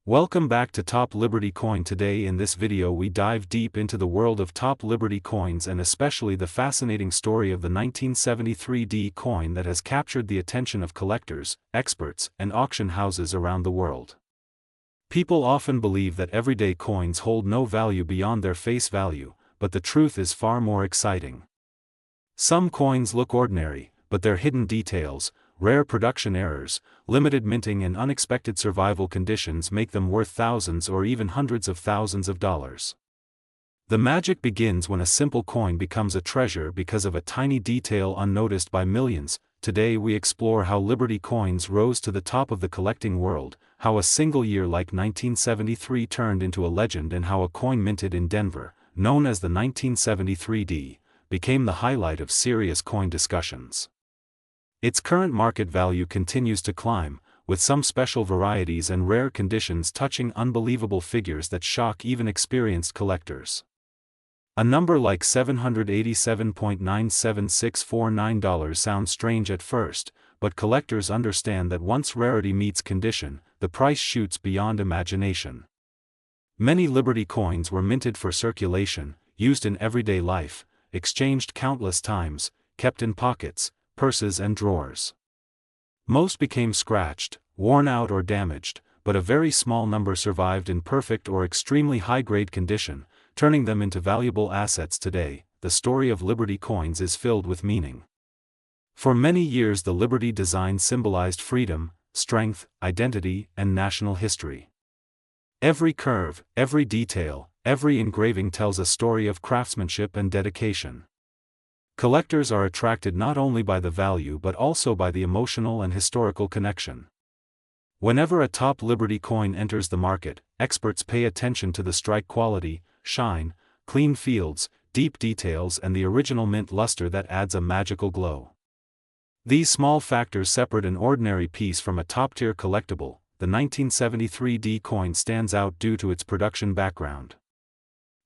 Welcome back to Top Liberty Coin. Today in this video we dive deep into the world of Top Liberty coins and especially the fascinating story of the 1973 D coin that has captured the attention of collectors, experts, and auction houses around the world. People often believe that everyday coins hold no value beyond their face value, but the truth is far more exciting. Some coins look ordinary, but their hidden details, rare production errors, limited minting and unexpected survival conditions make them worth thousands or even hundreds of thousands of dollars. The magic begins when a simple coin becomes a treasure because of a tiny detail unnoticed by millions. Today we explore how Liberty coins rose to the top of the collecting world, how a single year like 1973 turned into a legend, and how a coin minted in Denver, known as the 1973 D, became the highlight of serious coin discussions. Its current market value continues to climb, with some special varieties and rare conditions touching unbelievable figures that shock even experienced collectors. A number like $787.97649 sounds strange at first, but collectors understand that once rarity meets condition, the price shoots beyond imagination. Many Liberty coins were minted for circulation, used in everyday life, exchanged countless times, kept in pockets, purses and drawers. Most became scratched, worn out or damaged, but a very small number survived in perfect or extremely high-grade condition, turning them into valuable assets. Today, the story of Liberty coins is filled with meaning. For many years the Liberty design symbolized freedom, strength, identity, and national history. Every curve, every detail, every engraving tells a story of craftsmanship and dedication. Collectors are attracted not only by the value but also by the emotional and historical connection. Whenever a Top Liberty coin enters the market, experts pay attention to the strike quality, shine, clean fields, deep details and the original mint luster that adds a magical glow. These small factors separate an ordinary piece from a top-tier collectible. The 1973 D coin stands out due to its production background.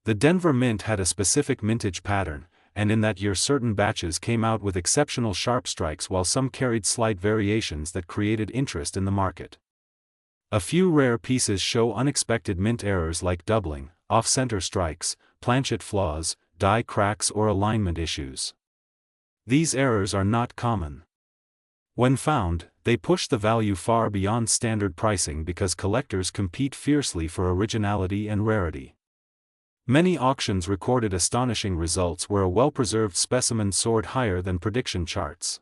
The Denver Mint had a specific mintage pattern, and in that year certain batches came out with exceptional sharp strikes while some carried slight variations that created interest in the market. A few rare pieces show unexpected mint errors like doubling, off-center strikes, planchet flaws, die cracks or alignment issues. These errors are not common. When found, they push the value far beyond standard pricing because collectors compete fiercely for originality and rarity. Many auctions recorded astonishing results where a well-preserved specimen soared higher than prediction charts.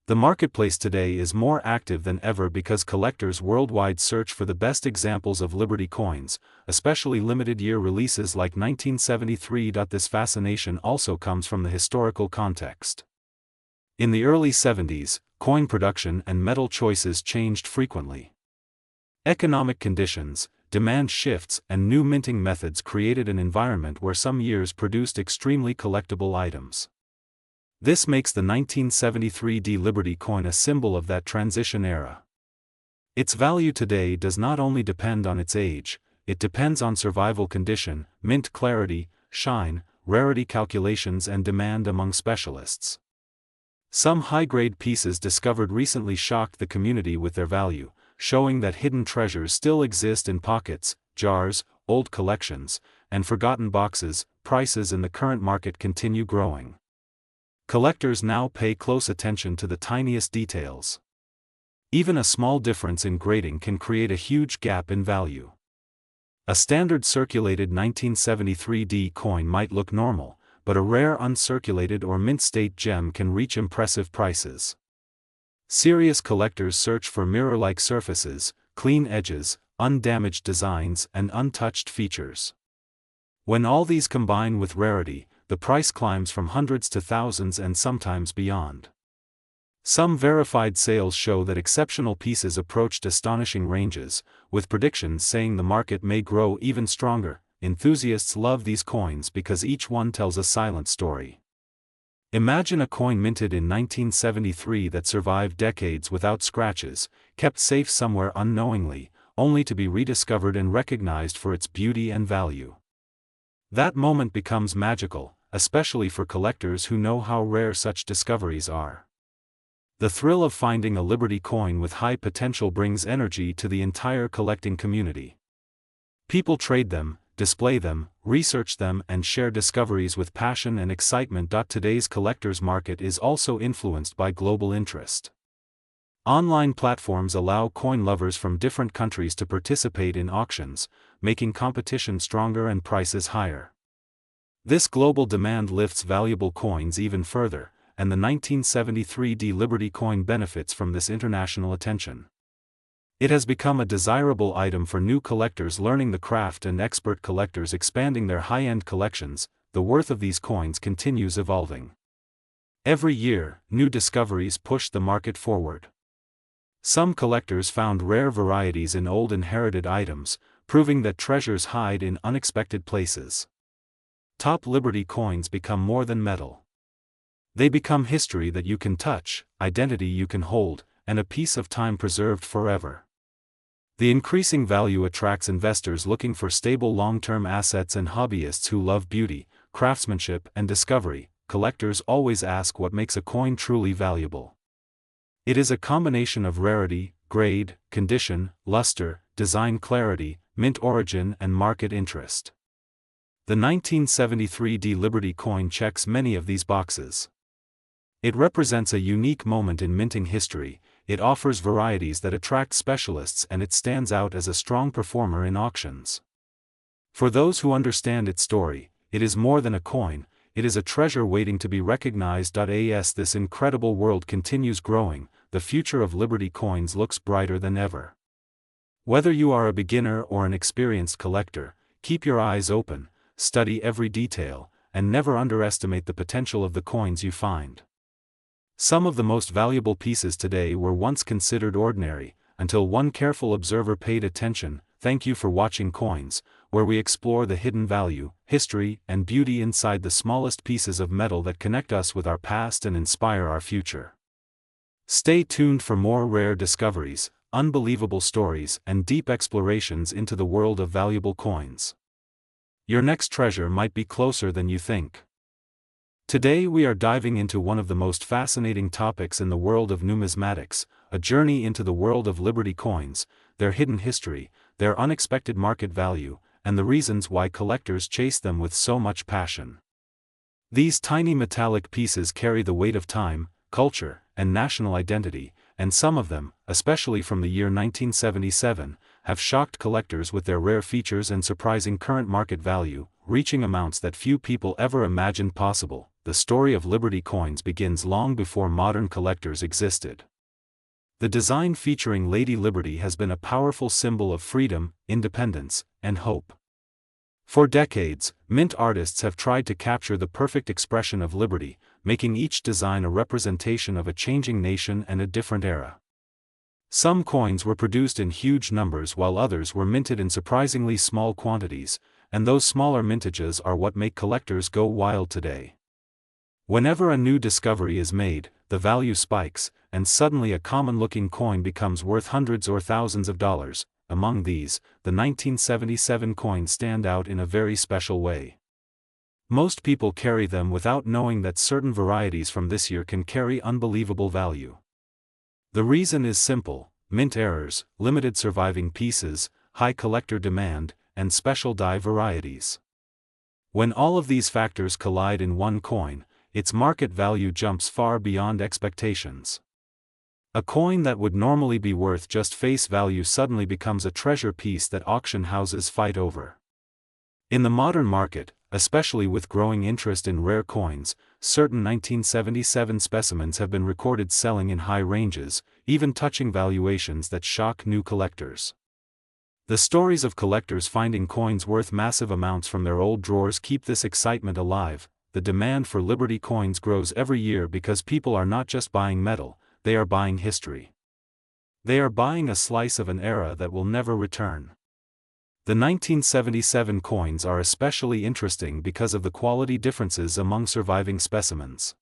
The marketplace today is more active than ever because collectors worldwide search for the best examples of Liberty coins, especially limited-year releases like 1973. This fascination also comes from the historical context. In the early 70s, coin production and metal choices changed frequently. Economic conditions, demand shifts and new minting methods created an environment where some years produced extremely collectible items. This makes the 1973 D Liberty coin a symbol of that transition era. Its value today does not only depend on its age, it depends on survival condition, mint clarity, shine, rarity calculations and demand among specialists. Some high-grade pieces discovered recently shocked the community with their value, showing that hidden treasures still exist in pockets, jars, old collections, and forgotten boxes. Prices in the current market continue growing. Collectors now pay close attention to the tiniest details. Even a small difference in grading can create a huge gap in value. A standard circulated 1973 D coin might look normal, but a rare uncirculated or mint-state gem can reach impressive prices. Serious collectors search for mirror-like surfaces, clean edges, undamaged designs, and untouched features. When all these combine with rarity, the price climbs from hundreds to thousands and sometimes beyond. Some verified sales show that exceptional pieces approached astonishing ranges, with predictions saying the market may grow even stronger. Enthusiasts love these coins because each one tells a silent story. Imagine a coin minted in 1973 that survived decades without scratches, kept safe somewhere unknowingly, only to be rediscovered and recognized for its beauty and value. That moment becomes magical, especially for collectors who know how rare such discoveries are. The thrill of finding a Liberty coin with high potential brings energy to the entire collecting community. People trade them, display them, research them, and share discoveries with passion and excitement. Today's collector's market is also influenced by global interest. Online platforms allow coin lovers from different countries to participate in auctions, making competition stronger and prices higher. This global demand lifts valuable coins even further, and the 1973 Liberty coin benefits from this international attention. It has become a desirable item for new collectors learning the craft and expert collectors expanding their high-end collections. The worth of these coins continues evolving. Every year, new discoveries push the market forward. Some collectors found rare varieties in old inherited items, proving that treasures hide in unexpected places. Top Liberty coins become more than metal. They become history that you can touch, identity you can hold, and a piece of time preserved forever. The increasing value attracts investors looking for stable long-term assets and hobbyists who love beauty, craftsmanship, and discovery. Collectors always ask what makes a coin truly valuable. It is a combination of rarity, grade, condition, luster, design clarity, mint origin, and market interest. The 1973 Liberty coin checks many of these boxes. It represents a unique moment in minting history, it offers varieties that attract specialists, and it stands out as a strong performer in auctions. For those who understand its story, it is more than a coin, it is a treasure waiting to be recognized. As this incredible world continues growing, the future of Liberty coins looks brighter than ever. Whether you are a beginner or an experienced collector, keep your eyes open, study every detail, and never underestimate the potential of the coins you find. Some of the most valuable pieces today were once considered ordinary, until one careful observer paid attention. Thank you for watching Coins, where we explore the hidden value, history, and beauty inside the smallest pieces of metal that connect us with our past and inspire our future. Stay tuned for more rare discoveries, unbelievable stories, and deep explorations into the world of valuable coins. Your next treasure might be closer than you think. Today we are diving into one of the most fascinating topics in the world of numismatics, a journey into the world of Liberty coins, their hidden history, their unexpected market value, and the reasons why collectors chase them with so much passion. These tiny metallic pieces carry the weight of time, culture, and national identity, and some of them, especially from the year 1977, have shocked collectors with their rare features and surprising current market value, reaching amounts that few people ever imagined possible. The story of Liberty coins begins long before modern collectors existed. The design featuring Lady Liberty has been a powerful symbol of freedom, independence, and hope. For decades, mint artists have tried to capture the perfect expression of liberty, making each design a representation of a changing nation and a different era. Some coins were produced in huge numbers while others were minted in surprisingly small quantities, and those smaller mintages are what make collectors go wild today. Whenever a new discovery is made, the value spikes, and suddenly a common-looking coin becomes worth hundreds or thousands of dollars. Among these, the 1977 coins stand out in a very special way. Most people carry them without knowing that certain varieties from this year can carry unbelievable value. The reason is simple: mint errors, limited surviving pieces, high collector demand, and special die varieties. When all of these factors collide in one coin, its market value jumps far beyond expectations. A coin that would normally be worth just face value suddenly becomes a treasure piece that auction houses fight over. In the modern market, especially with growing interest in rare coins, certain 1977 specimens have been recorded selling in high ranges, even touching valuations that shock new collectors. The stories of collectors finding coins worth massive amounts from their old drawers keep this excitement alive. The demand for Liberty coins grows every year because people are not just buying metal, they are buying history. They are buying a slice of an era that will never return. The 1977 coins are especially interesting because of the quality differences among surviving specimens.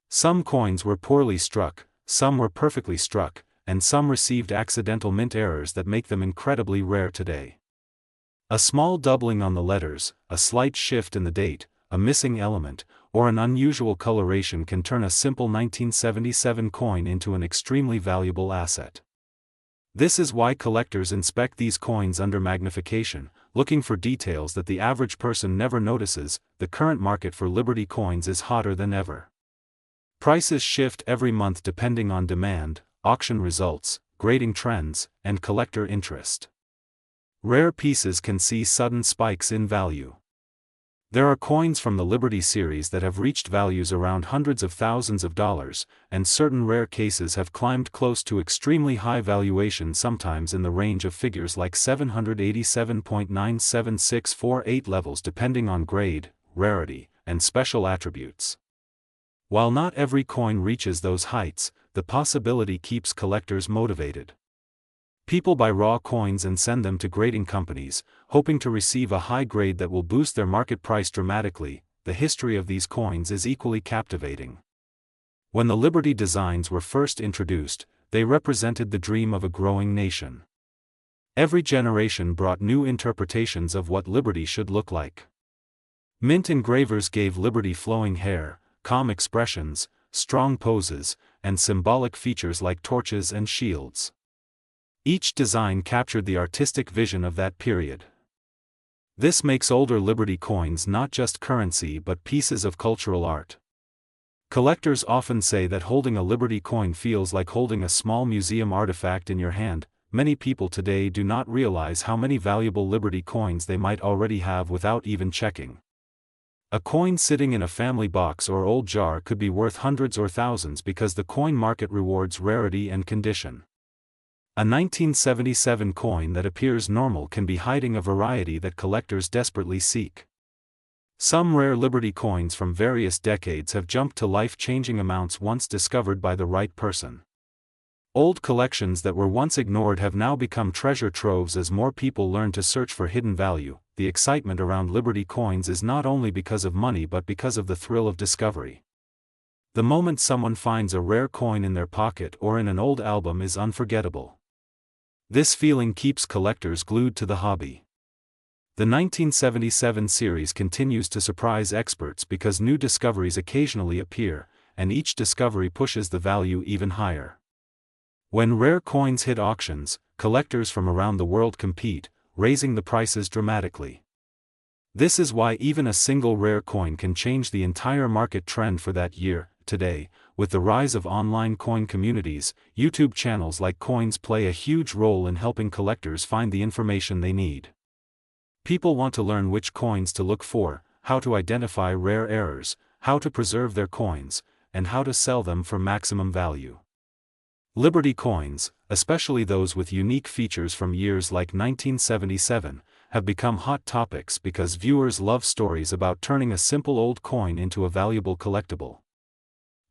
Some coins were poorly struck, some were perfectly struck, and some received accidental mint errors that make them incredibly rare today. A small doubling on the letters, a slight shift in the date, a missing element, or an unusual coloration can turn a simple 1977 coin into an extremely valuable asset. This is why collectors inspect these coins under magnification, looking for details that the average person never notices. The current market for Liberty coins is hotter than ever. Prices shift every month depending on demand, auction results, grading trends, and collector interest. Rare pieces can see sudden spikes in value. There are coins from the Liberty series that have reached values around hundreds of thousands of dollars, and certain rare cases have climbed close to extremely high valuation, sometimes in the range of figures like 787.97648 levels depending on grade, rarity, and special attributes. While not every coin reaches those heights, the possibility keeps collectors motivated. People buy raw coins and send them to grading companies, hoping to receive a high grade that will boost their market price dramatically. The history of these coins is equally captivating. When the Liberty designs were first introduced, they represented the dream of a growing nation. Every generation brought new interpretations of what Liberty should look like. Mint engravers gave Liberty flowing hair, calm expressions, strong poses, and symbolic features like torches and shields. Each design captured the artistic vision of that period. This makes older Liberty coins not just currency but pieces of cultural art. Collectors often say that holding a Liberty coin feels like holding a small museum artifact in your hand. Many people today do not realize how many valuable Liberty coins they might already have without even checking. A coin sitting in a family box or old jar could be worth hundreds or thousands because the coin market rewards rarity and condition. A 1977 coin that appears normal can be hiding a variety that collectors desperately seek. Some rare Liberty coins from various decades have jumped to life-changing amounts once discovered by the right person. Old collections that were once ignored have now become treasure troves as more people learn to search for hidden value. The excitement around Liberty coins is not only because of money but because of the thrill of discovery. The moment someone finds a rare coin in their pocket or in an old album is unforgettable. This feeling keeps collectors glued to the hobby. The 1977 series continues to surprise experts because new discoveries occasionally appear, and each discovery pushes the value even higher. When rare coins hit auctions, collectors from around the world compete, raising the prices dramatically. This is why even a single rare coin can change the entire market trend for that year. Today, with the rise of online coin communities, YouTube channels like Coins play a huge role in helping collectors find the information they need. People want to learn which coins to look for, how to identify rare errors, how to preserve their coins, and how to sell them for maximum value. Liberty coins, especially those with unique features from years like 1977, have become hot topics because viewers love stories about turning a simple old coin into a valuable collectible.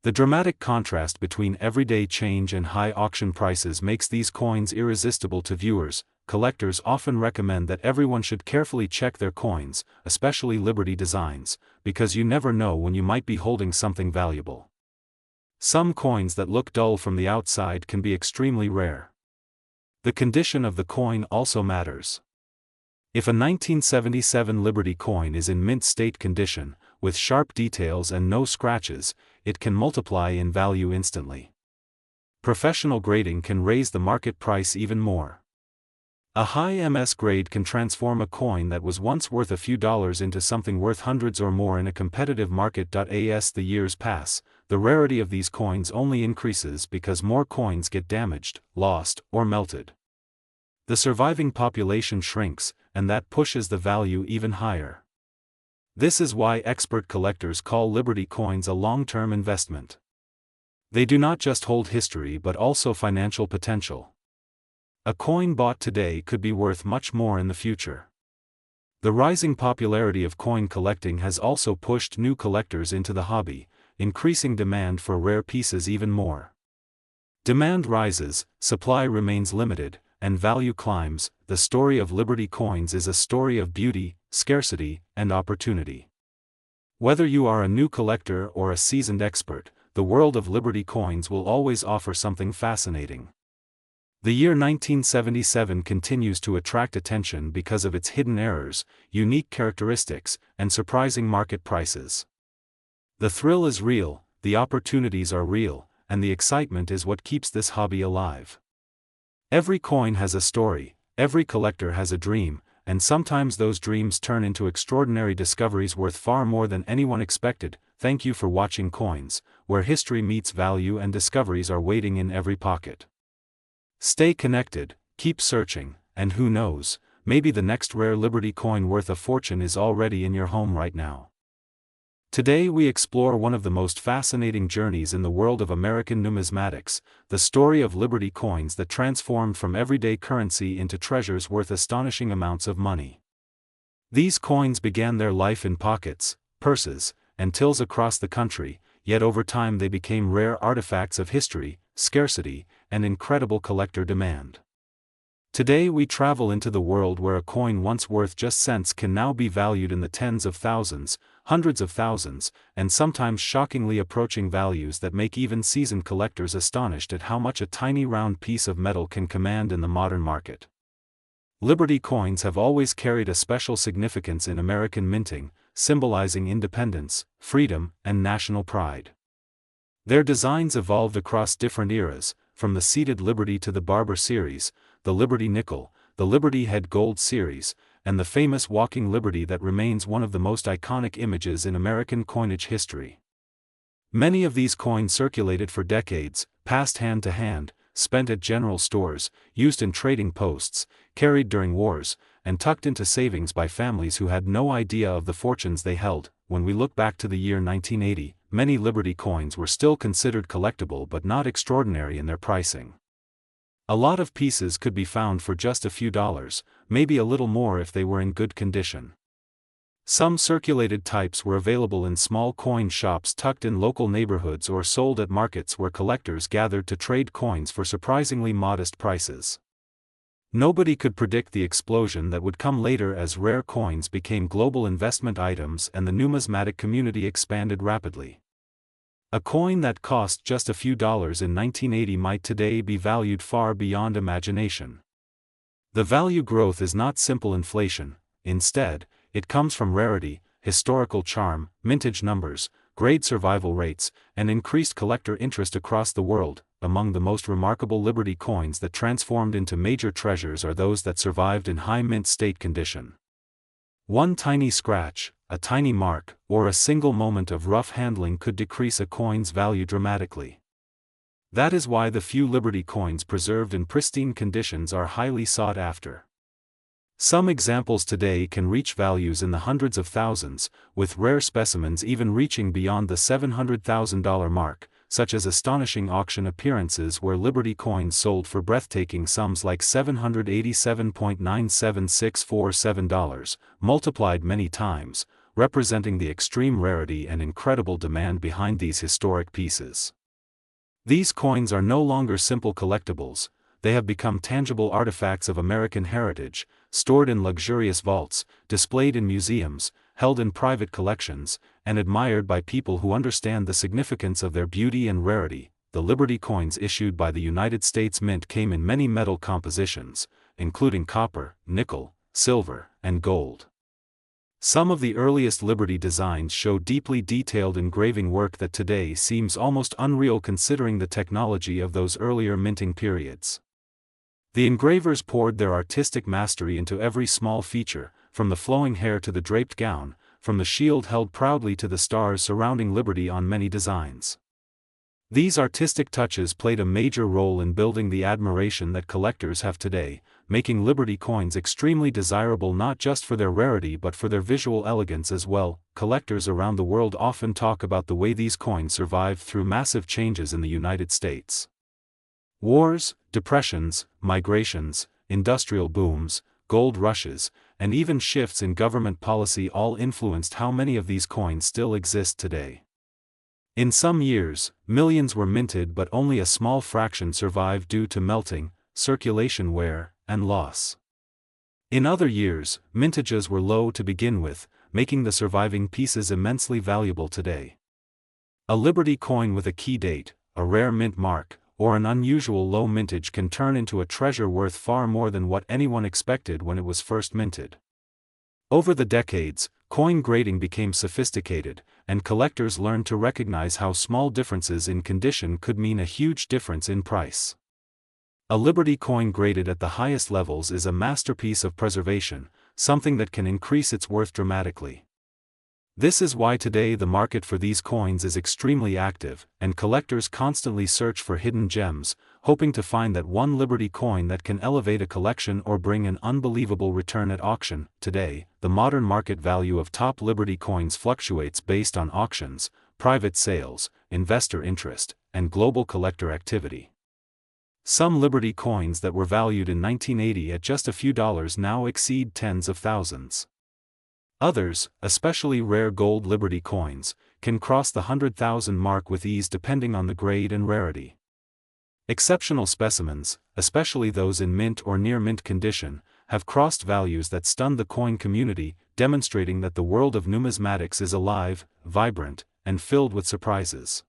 The dramatic contrast between everyday change and high auction prices makes these coins irresistible to viewers. Collectors often recommend that everyone should carefully check their coins, especially Liberty designs, because you never know when you might be holding something valuable. Some coins that look dull from the outside can be extremely rare. The condition of the coin also matters. If a 1977 Liberty coin is in mint state condition, with sharp details and no scratches, it can multiply in value instantly. Professional grading can raise the market price even more. A high MS grade can transform a coin that was once worth a few dollars into something worth hundreds or more in a competitive market. As the years pass, the rarity of these coins only increases because more coins get damaged, lost, or melted. The surviving population shrinks, and that pushes the value even higher. This is why expert collectors call Liberty coins a long-term investment. They do not just hold history but also financial potential. A coin bought today could be worth much more in the future. The rising popularity of coin collecting has also pushed new collectors into the hobby, increasing demand for rare pieces even more. Demand rises, supply remains limited, and value climbs. The story of Liberty coins is a story of beauty, scarcity, and opportunity. Whether you are a new collector or a seasoned expert, the world of Liberty coins will always offer something fascinating. The year 1977 continues to attract attention because of its hidden errors, unique characteristics, and surprising market prices. The thrill is real, the opportunities are real, and the excitement is what keeps this hobby alive. Every coin has a story, every collector has a dream, and sometimes those dreams turn into extraordinary discoveries worth far more than anyone expected. Thank you for watching Coins, where history meets value and discoveries are waiting in every pocket. Stay connected, keep searching, and who knows, maybe the next rare Liberty coin worth a fortune is already in your home right now. Today we explore one of the most fascinating journeys in the world of American numismatics, the story of Liberty coins that transformed from everyday currency into treasures worth astonishing amounts of money. These coins began their life in pockets, purses, and tills across the country, yet over time they became rare artifacts of history, scarcity, and incredible collector demand. Today we travel into the world where a coin once worth just cents can now be valued in the tens of thousands, hundreds of thousands, and sometimes shockingly approaching values that make even seasoned collectors astonished at how much a tiny round piece of metal can command in the modern market. Liberty coins have always carried a special significance in American minting, symbolizing independence, freedom, and national pride. Their designs evolved across different eras, from the seated Liberty to the Barber series, the Liberty Nickel, the Liberty Head Gold series, and the famous Walking Liberty that remains one of the most iconic images in American coinage history. Many of these coins circulated for decades, passed hand to hand, spent at general stores, used in trading posts, carried during wars, and tucked into savings by families who had no idea of the fortunes they held. When we look back to the year 1980, many Liberty coins were still considered collectible but not extraordinary in their pricing. A lot of pieces could be found for just a few dollars, maybe a little more if they were in good condition. Some circulated types were available in small coin shops tucked in local neighborhoods or sold at markets where collectors gathered to trade coins for surprisingly modest prices. Nobody could predict the explosion that would come later as rare coins became global investment items and the numismatic community expanded rapidly. A coin that cost just a few dollars in 1980 might today be valued far beyond imagination. The value growth is not simple inflation, instead, it comes from rarity, historical charm, mintage numbers, grade survival rates, and increased collector interest across the world. Among the most remarkable Liberty coins that transformed into major treasures are those that survived in high mint state condition. One tiny scratch, a tiny mark, or a single moment of rough handling could decrease a coin's value dramatically. That is why the few Liberty coins preserved in pristine conditions are highly sought after. Some examples today can reach values in the hundreds of thousands, with rare specimens even reaching beyond the $700,000 mark, such as astonishing auction appearances where Liberty coins sold for breathtaking sums like $787.97647, multiplied many times, representing the extreme rarity and incredible demand behind these historic pieces. These coins are no longer simple collectibles, they have become tangible artifacts of American heritage, stored in luxurious vaults, displayed in museums, held in private collections, and admired by people who understand the significance of their beauty and rarity. The Liberty coins issued by the United States Mint came in many metal compositions, including copper, nickel, silver, and gold. Some of the earliest Liberty designs show deeply detailed engraving work that today seems almost unreal considering the technology of those earlier minting periods. The engravers poured their artistic mastery into every small feature, from the flowing hair to the draped gown, from the shield held proudly to the stars surrounding Liberty on many designs. These artistic touches played a major role in building the admiration that collectors have today, making Liberty coins extremely desirable not just for their rarity but for their visual elegance as well. Collectors around the world often talk about the way these coins survived through massive changes in the United States. Wars, depressions, migrations, industrial booms, gold rushes, and even shifts in government policy all influenced how many of these coins still exist today. In some years, millions were minted but only a small fraction survived due to melting, circulation wear, and loss. In other years, mintages were low to begin with, making the surviving pieces immensely valuable today. A Liberty coin with a key date, a rare mint mark, or an unusual low mintage can turn into a treasure worth far more than what anyone expected when it was first minted. Over the decades, coin grading became sophisticated, and collectors learned to recognize how small differences in condition could mean a huge difference in price. A Liberty coin graded at the highest levels is a masterpiece of preservation, something that can increase its worth dramatically. This is why today the market for these coins is extremely active, and collectors constantly search for hidden gems, hoping to find that one Liberty coin that can elevate a collection or bring an unbelievable return at auction. Today, the modern market value of top Liberty coins fluctuates based on auctions, private sales, investor interest, and global collector activity. Some Liberty coins that were valued in 1980 at just a few dollars now exceed tens of thousands. Others, especially rare gold Liberty coins, can cross the 100,000 mark with ease depending on the grade and rarity. Exceptional specimens, especially those in mint or near-mint condition, have crossed values that stunned the coin community, demonstrating that the world of numismatics is alive, vibrant, and filled with surprises.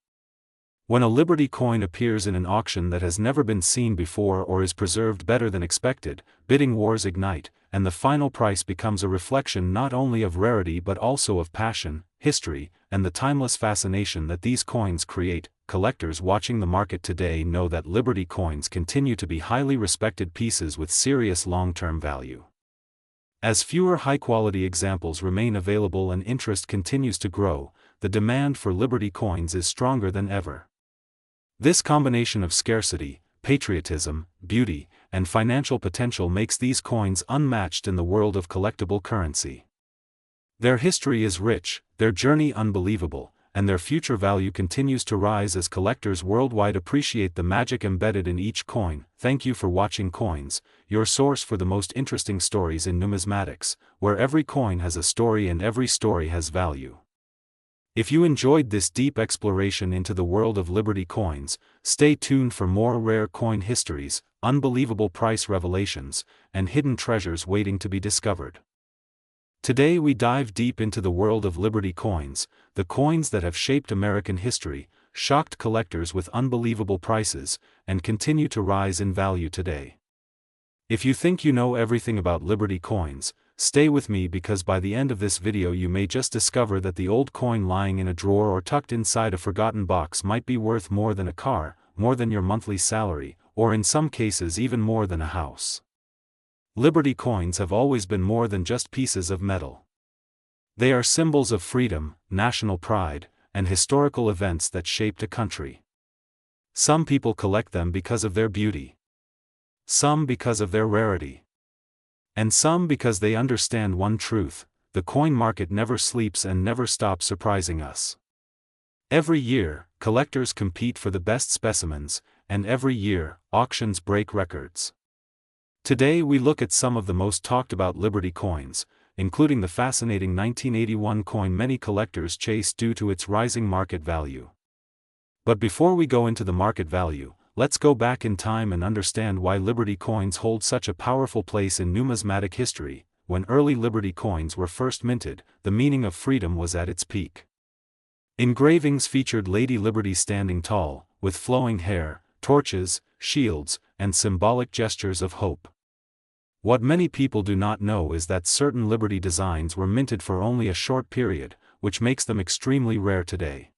When a Liberty coin appears in an auction that has never been seen before or is preserved better than expected, bidding wars ignite, and the final price becomes a reflection not only of rarity but also of passion, history, and the timeless fascination that these coins create. Collectors watching the market today know that Liberty coins continue to be highly respected pieces with serious long-term value. As fewer high-quality examples remain available and interest continues to grow, the demand for Liberty coins is stronger than ever. This combination of scarcity, patriotism, beauty, and financial potential makes these coins unmatched in the world of collectible currency. Their history is rich, their journey unbelievable, and their future value continues to rise as collectors worldwide appreciate the magic embedded in each coin. Thank you for watching Coins, your source for the most interesting stories in numismatics, where every coin has a story and every story has value. If you enjoyed this deep exploration into the world of Liberty coins, stay tuned for more rare coin histories, unbelievable price revelations, and hidden treasures waiting to be discovered. Today we dive deep into the world of Liberty coins, the coins that have shaped American history, shocked collectors with unbelievable prices, and continue to rise in value today. If you think you know everything about Liberty coins, stay with me because by the end of this video you may just discover that the old coin lying in a drawer or tucked inside a forgotten box might be worth more than a car, more than your monthly salary, or in some cases even more than a house. Liberty coins have always been more than just pieces of metal. They are symbols of freedom, national pride, and historical events that shaped a country. Some people collect them because of their beauty. Some because of their rarity. And some because they understand one truth: the coin market never sleeps and never stops surprising us. Every year, collectors compete for the best specimens, and every year, auctions break records. Today we look at some of the most talked about Liberty coins, including the fascinating 1981 coin many collectors chase due to its rising market value. But before we go into the market value, let's go back in time and understand why Liberty coins hold such a powerful place in numismatic history. When early Liberty coins were first minted, the meaning of freedom was at its peak. Engravings featured Lady Liberty standing tall, with flowing hair, torches, shields, and symbolic gestures of hope. What many people do not know is that certain Liberty designs were minted for only a short period, which makes them extremely rare today.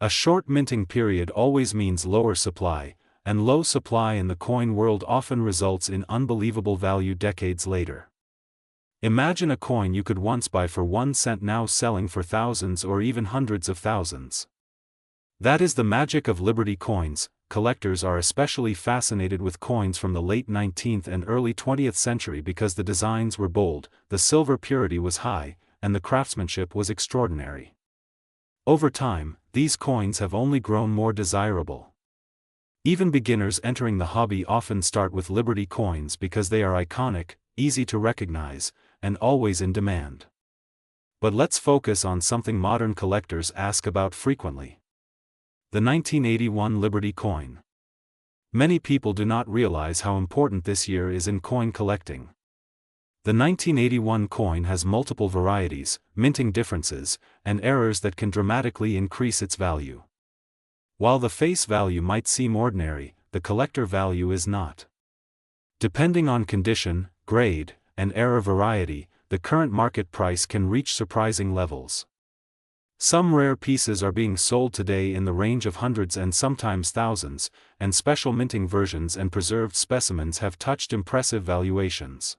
A short minting period always means lower supply, and low supply in the coin world often results in unbelievable value decades later. Imagine a coin you could once buy for 1 cent now selling for thousands or even hundreds of thousands. That is the magic of Liberty coins. Collectors are especially fascinated with coins from the late 19th and early 20th century because the designs were bold, the silver purity was high, and the craftsmanship was extraordinary. Over time, these coins have only grown more desirable. Even beginners entering the hobby often start with Liberty coins because they are iconic, easy to recognize, and always in demand. But let's focus on something modern collectors ask about frequently: the 1981 Liberty coin. Many people do not realize how important this year is in coin collecting. The 1981 coin has multiple varieties, minting differences, and errors that can dramatically increase its value. While the face value might seem ordinary, the collector value is not. Depending on condition, grade, and error variety, the current market price can reach surprising levels. Some rare pieces are being sold today in the range of hundreds and sometimes thousands, and special minting versions and preserved specimens have touched impressive valuations.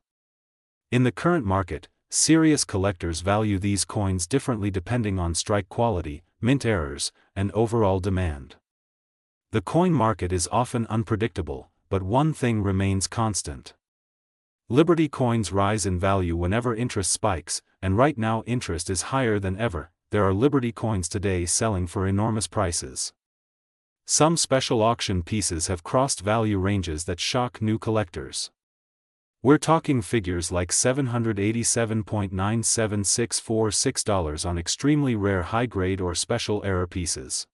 In the current market, serious collectors value these coins differently depending on strike quality, mint errors, and overall demand. The coin market is often unpredictable, but one thing remains constant. Liberty coins rise in value whenever interest spikes, and right now interest is higher than ever. There are Liberty coins today selling for enormous prices. Some special auction pieces have crossed value ranges that shock new collectors. We're talking figures like $787.97646 on extremely rare high-grade or special error pieces.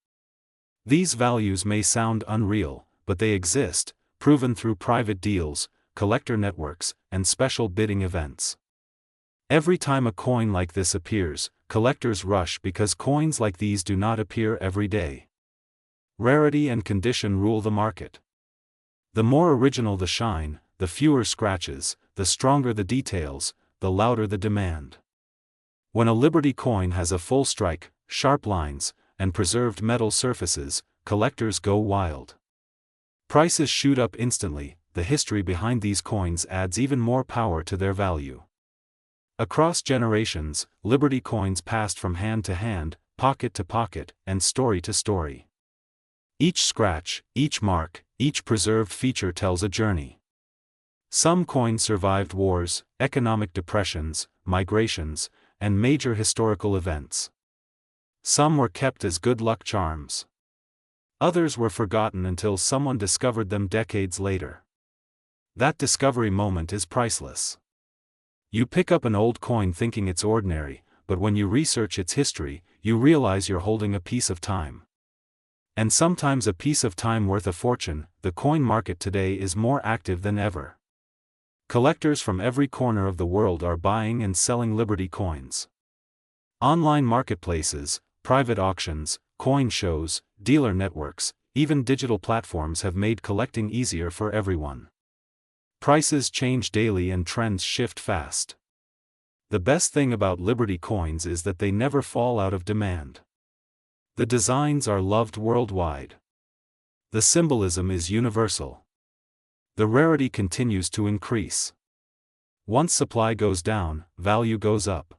These values may sound unreal, but they exist, proven through private deals, collector networks, and special bidding events. Every time a coin like this appears, collectors rush because coins like these do not appear every day. Rarity and condition rule the market. The more original the shine, the fewer scratches, the stronger the details, the louder the demand. When a Liberty coin has a full strike, sharp lines, and preserved metal surfaces, collectors go wild. Prices shoot up instantly. The history behind these coins adds even more power to their value. Across generations, Liberty coins passed from hand to hand, pocket to pocket, and story to story. Each scratch, each mark, each preserved feature tells a journey. Some coins survived wars, economic depressions, migrations, and major historical events. Some were kept as good luck charms. Others were forgotten until someone discovered them decades later. That discovery moment is priceless. You pick up an old coin thinking it's ordinary, but when you research its history, you realize you're holding a piece of time. And sometimes a piece of time worth a fortune. The coin market today is more active than ever. Collectors from every corner of the world are buying and selling Liberty coins. Online marketplaces, private auctions, coin shows, dealer networks, even digital platforms have made collecting easier for everyone. Prices change daily and trends shift fast. The best thing about Liberty coins is that they never fall out of demand. The designs are loved worldwide. The symbolism is universal. The rarity continues to increase. Once supply goes down, value goes up.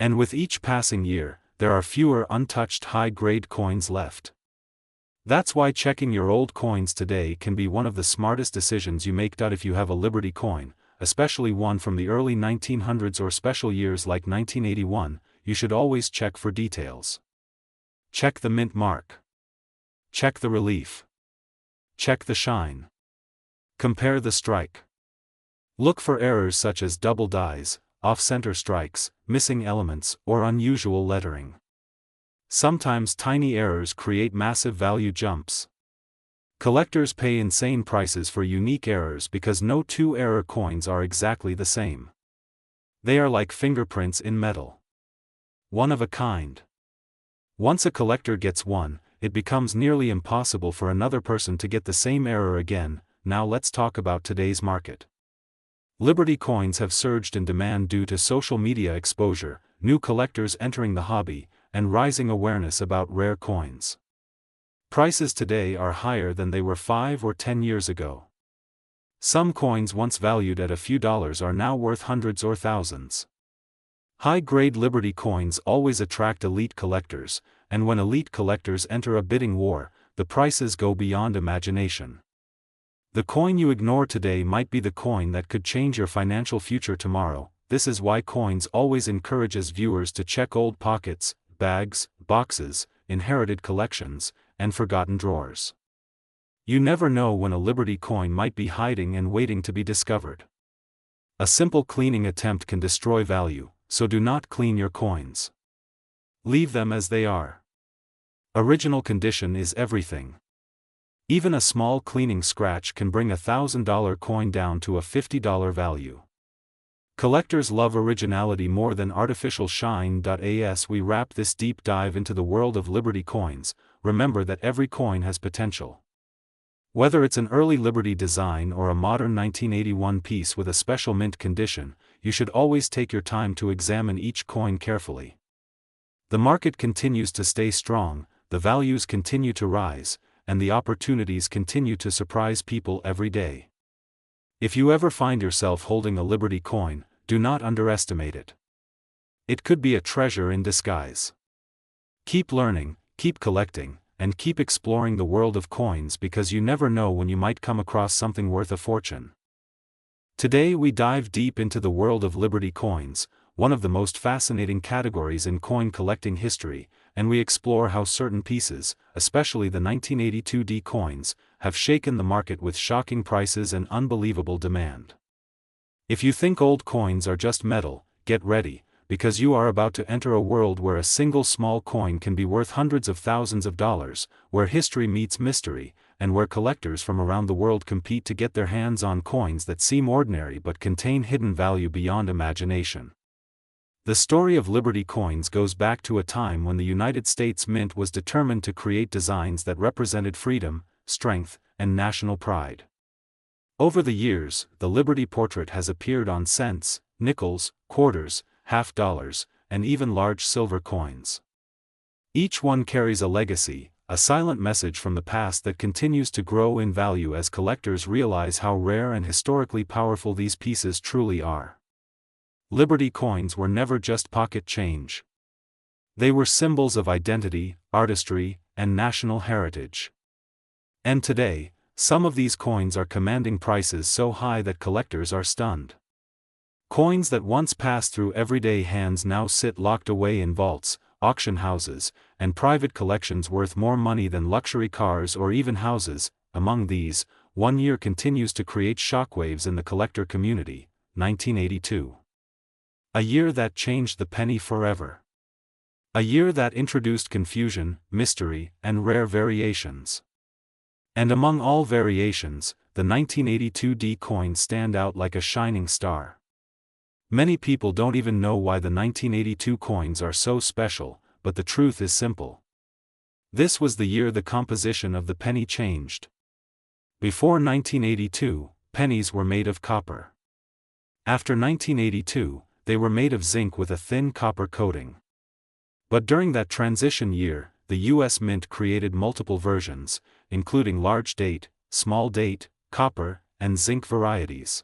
And with each passing year, there are fewer untouched high-grade coins left. That's why checking your old coins today can be one of the smartest decisions you make. If you have a Liberty coin, especially one from the early 1900s or special years like 1981, you should always check for details. Check the mint mark. Check the relief. Check the shine. Compare the strike. Look for errors such as double dies, off-center strikes, missing elements, or unusual lettering. Sometimes tiny errors create massive value jumps. Collectors pay insane prices for unique errors because no two error coins are exactly the same. They are like fingerprints in metal. One of a kind. Once a collector gets one, it becomes nearly impossible for another person to get the same error again. Now let's talk about today's market. Liberty coins have surged in demand due to social media exposure, new collectors entering the hobby, and rising awareness about rare coins. Prices today are higher than they were 5 or 10 years ago. Some coins once valued at a few dollars are now worth hundreds or thousands. High-grade Liberty coins always attract elite collectors, and when elite collectors enter a bidding war, the prices go beyond imagination. The coin you ignore today might be the coin that could change your financial future tomorrow. This is why Coins always encourages viewers to check old pockets, bags, boxes, inherited collections, and forgotten drawers. You never know when a Liberty coin might be hiding and waiting to be discovered. A simple cleaning attempt can destroy value, so do not clean your coins. Leave them as they are. Original condition is everything. Even a small cleaning scratch can bring a $1,000 coin down to a $50 value. Collectors love originality more than artificial shine. As we wrap this deep dive into the world of Liberty coins, remember that every coin has potential. Whether it's an early Liberty design or a modern 1981 piece with a special mint condition, you should always take your time to examine each coin carefully. The market continues to stay strong, the values continue to rise, and the opportunities continue to surprise people every day. If you ever find yourself holding a Liberty coin, do not underestimate it. It could be a treasure in disguise. Keep learning, keep collecting, and keep exploring the world of coins because you never know when you might come across something worth a fortune. Today we dive deep into the world of Liberty coins, one of the most fascinating categories in coin collecting history, and we explore how certain pieces, especially the 1982 D coins, have shaken the market with shocking prices and unbelievable demand. If you think old coins are just metal, get ready, because you are about to enter a world where a single small coin can be worth hundreds of thousands of dollars, where history meets mystery, and where collectors from around the world compete to get their hands on coins that seem ordinary but contain hidden value beyond imagination. The story of Liberty coins goes back to a time when the United States Mint was determined to create designs that represented freedom, strength, and national pride. Over the years, the Liberty portrait has appeared on cents, nickels, quarters, half dollars, and even large silver coins. Each one carries a legacy, a silent message from the past that continues to grow in value as collectors realize how rare and historically powerful these pieces truly are. Liberty coins were never just pocket change. They were symbols of identity, artistry, and national heritage. And today, some of these coins are commanding prices so high that collectors are stunned. Coins that once passed through everyday hands now sit locked away in vaults, auction houses, and private collections worth more money than luxury cars or even houses. Among these, one year continues to create shockwaves in the collector community, 1982. A year that changed the penny forever. A year that introduced confusion, mystery, and rare variations. And among all variations, the 1982 D coins stand out like a shining star. Many people don't even know why the 1982 coins are so special, but the truth is simple. This was the year the composition of the penny changed. Before 1982, pennies were made of copper. After 1982, they were made of zinc with a thin copper coating. But during that transition year, the U.S. Mint created multiple versions, including large date, small date, copper, and zinc varieties.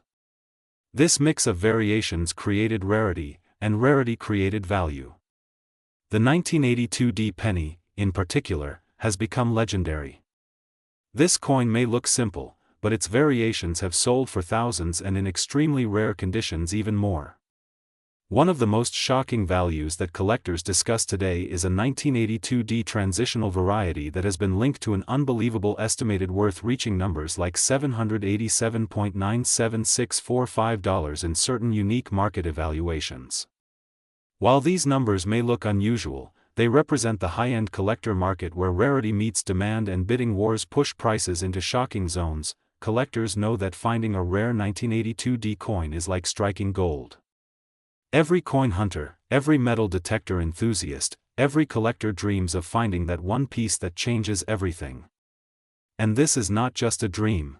This mix of variations created rarity, and rarity created value. The 1982 D penny, in particular, has become legendary. This coin may look simple, but its variations have sold for thousands and in extremely rare conditions even more. One of the most shocking values that collectors discuss today is a 1982 D transitional variety that has been linked to an unbelievable estimated worth reaching numbers like $787.97645 in certain unique market evaluations. While these numbers may look unusual, they represent the high-end collector market where rarity meets demand and bidding wars push prices into shocking zones. Collectors know that finding a rare 1982 D coin is like striking gold. Every coin hunter, every metal detector enthusiast, every collector dreams of finding that one piece that changes everything. And this is not just a dream.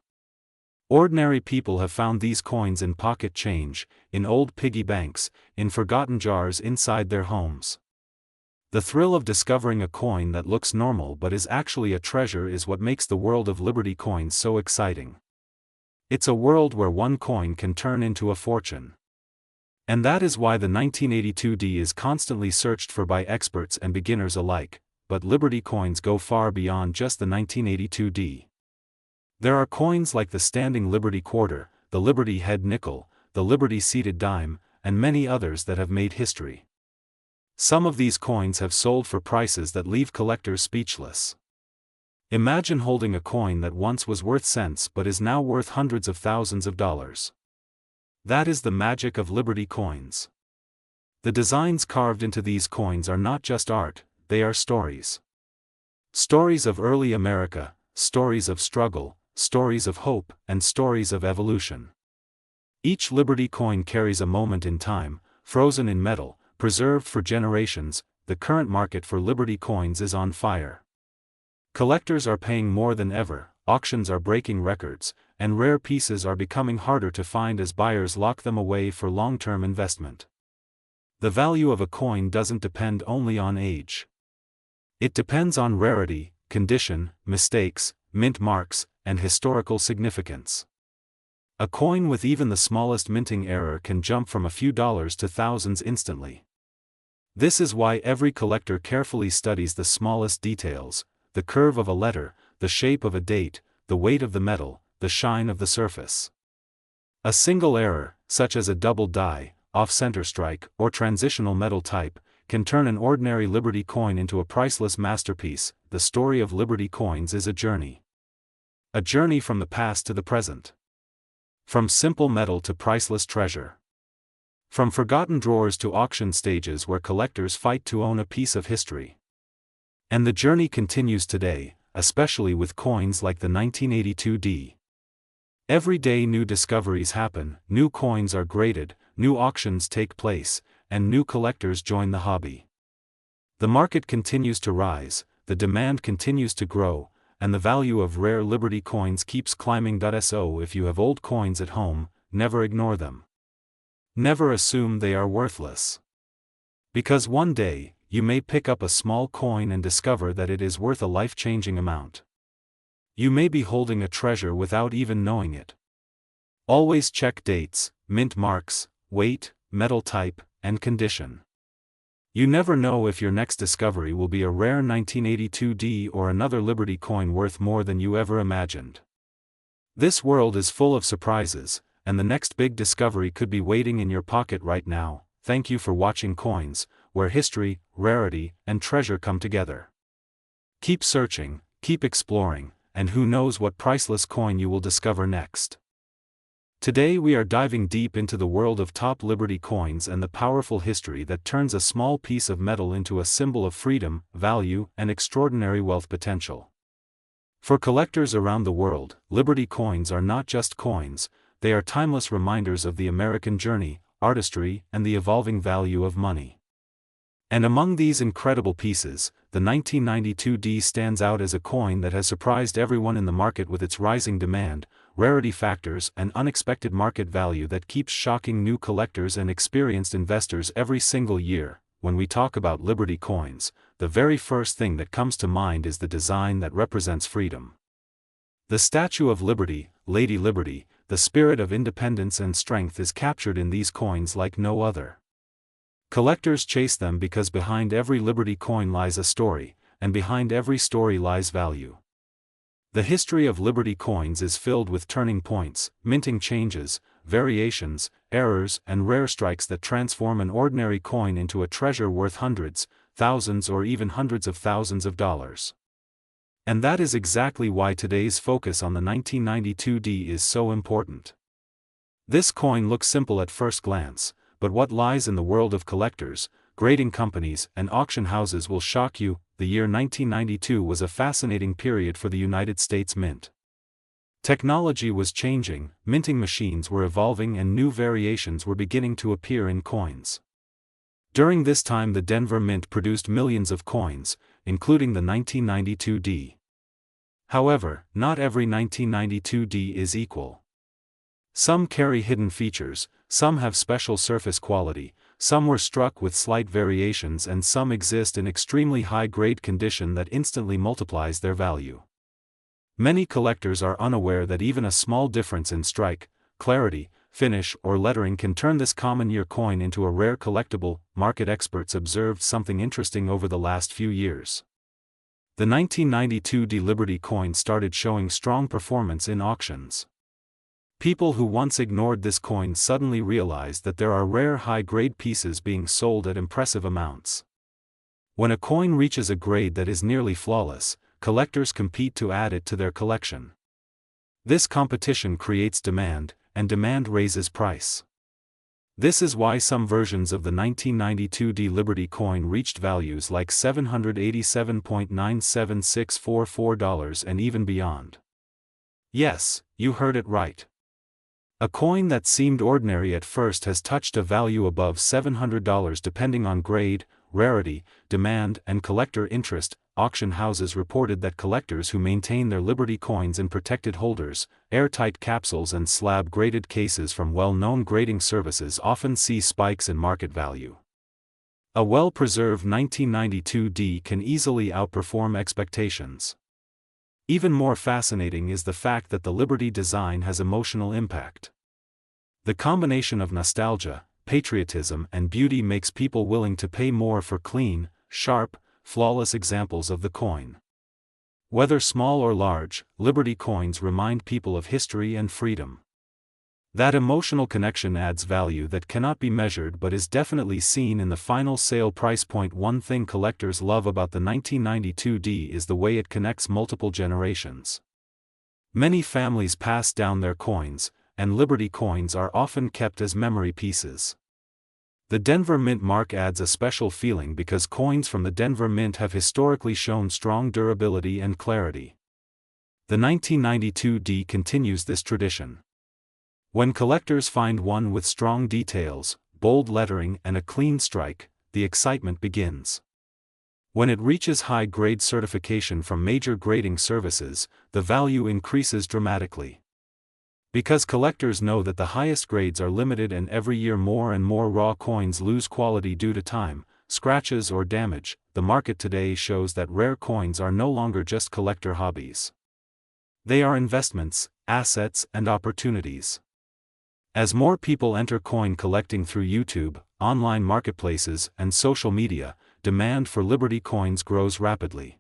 Ordinary people have found these coins in pocket change, in old piggy banks, in forgotten jars inside their homes. The thrill of discovering a coin that looks normal but is actually a treasure is what makes the world of Liberty coins so exciting. It's a world where one coin can turn into a fortune. And that is why the 1982 D is constantly searched for by experts and beginners alike, but Liberty coins go far beyond just the 1982 D. There are coins like the Standing Liberty Quarter, the Liberty Head Nickel, the Liberty Seated Dime, and many others that have made history. Some of these coins have sold for prices that leave collectors speechless. Imagine holding a coin that once was worth cents but is now worth hundreds of thousands of dollars. That is the magic of Liberty coins. The designs carved into these coins are not just art, they are stories. Stories of early America, stories of struggle, stories of hope, and stories of evolution. Each Liberty coin carries a moment in time, frozen in metal, preserved for generations. The current market for Liberty coins is on fire. Collectors are paying more than ever, auctions are breaking records, and rare pieces are becoming harder to find as buyers lock them away for long-term investment. The value of a coin doesn't depend only on age. It depends on rarity, condition, mistakes, mint marks, and historical significance. A coin with even the smallest minting error can jump from a few dollars to thousands instantly. This is why every collector carefully studies the smallest details: the curve of a letter, the shape of a date, the weight of the metal, the shine of the surface. A single error, such as a double die, off-center strike, or transitional metal type, can turn an ordinary Liberty coin into a priceless masterpiece. The story of Liberty coins is a journey. A journey from the past to the present. From simple metal to priceless treasure. From forgotten drawers to auction stages where collectors fight to own a piece of history. And the journey continues today, especially with coins like the 1982D. Every day new discoveries happen, new coins are graded, new auctions take place, and new collectors join the hobby. The market continues to rise, the demand continues to grow, and the value of rare Liberty coins keeps climbing. So if you have old coins at home, never ignore them. Never assume they are worthless. Because one day, you may pick up a small coin and discover that it is worth a life-changing amount. You may be holding a treasure without even knowing it. Always check dates, mint marks, weight, metal type, and condition. You never know if your next discovery will be a rare 1982D or another Liberty coin worth more than you ever imagined. This world is full of surprises, and the next big discovery could be waiting in your pocket right now. Thank you for watching Coins, where history, rarity, and treasure come together. Keep searching, keep exploring, and who knows what priceless coin you will discover next. Today we are diving deep into the world of top Liberty coins and the powerful history that turns a small piece of metal into a symbol of freedom, value, and extraordinary wealth potential. For collectors around the world, Liberty coins are not just coins, they are timeless reminders of the American journey, artistry, and the evolving value of money. And among these incredible pieces, the 1992D stands out as a coin that has surprised everyone in the market with its rising demand, rarity factors, and unexpected market value that keeps shocking new collectors and experienced investors every single year. When we talk about Liberty coins, the very first thing that comes to mind is the design that represents freedom. The Statue of Liberty, Lady Liberty, the spirit of independence and strength is captured in these coins like no other. Collectors chase them because behind every Liberty coin lies a story, and behind every story lies value. The history of Liberty coins is filled with turning points, minting changes, variations, errors, and rare strikes that transform an ordinary coin into a treasure worth hundreds, thousands, or even hundreds of thousands of dollars. And that is exactly why today's focus on the 1992D is so important. This coin looks simple at first glance, but what lies in the world of collectors, grading companies, and auction houses will shock you. The year 1992 was a fascinating period for the United States Mint. Technology was changing, minting machines were evolving, and new variations were beginning to appear in coins. During this time the Denver Mint produced millions of coins, including the 1992D. However, not every 1992D is equal. Some carry hidden features, some have special surface quality, some were struck with slight variations, and some exist in extremely high-grade condition that instantly multiplies their value. Many collectors are unaware that even a small difference in strike, clarity, finish, or lettering can turn this common year coin into a rare collectible. Market experts observed something interesting over the last few years. The 1992D Liberty coin started showing strong performance in auctions. People who once ignored this coin suddenly realized that there are rare high-grade pieces being sold at impressive amounts. When a coin reaches a grade that is nearly flawless, collectors compete to add it to their collection. This competition creates demand, and demand raises price. This is why some versions of the 1992D Liberty coin reached values like $787.97644 and even beyond. Yes, you heard it right. A coin that seemed ordinary at first has touched a value above $700 depending on grade, rarity, demand, and collector interest. Auction houses reported that collectors who maintain their Liberty coins in protected holders, airtight capsules, and slab-graded cases from well-known grading services often see spikes in market value. A well-preserved 1992 D can easily outperform expectations. Even more fascinating is the fact that the Liberty design has emotional impact. The combination of nostalgia, patriotism, and beauty makes people willing to pay more for clean, sharp, flawless examples of the coin. Whether small or large, Liberty coins remind people of history and freedom. That emotional connection adds value that cannot be measured but is definitely seen in the final sale price point. One thing collectors love about the 1992 D is the way it connects multiple generations. Many families pass down their coins, and Liberty coins are often kept as memory pieces. The Denver Mint mark adds a special feeling because coins from the Denver Mint have historically shown strong durability and clarity. The 1992 D continues this tradition. When collectors find one with strong details, bold lettering, and a clean strike, the excitement begins. When it reaches high-grade certification from major grading services, the value increases dramatically. Because collectors know that the highest grades are limited and every year more and more raw coins lose quality due to time, scratches, or damage, the market today shows that rare coins are no longer just collector hobbies. They are investments, assets, and opportunities. As more people enter coin collecting through YouTube, online marketplaces, and social media, demand for Liberty coins grows rapidly.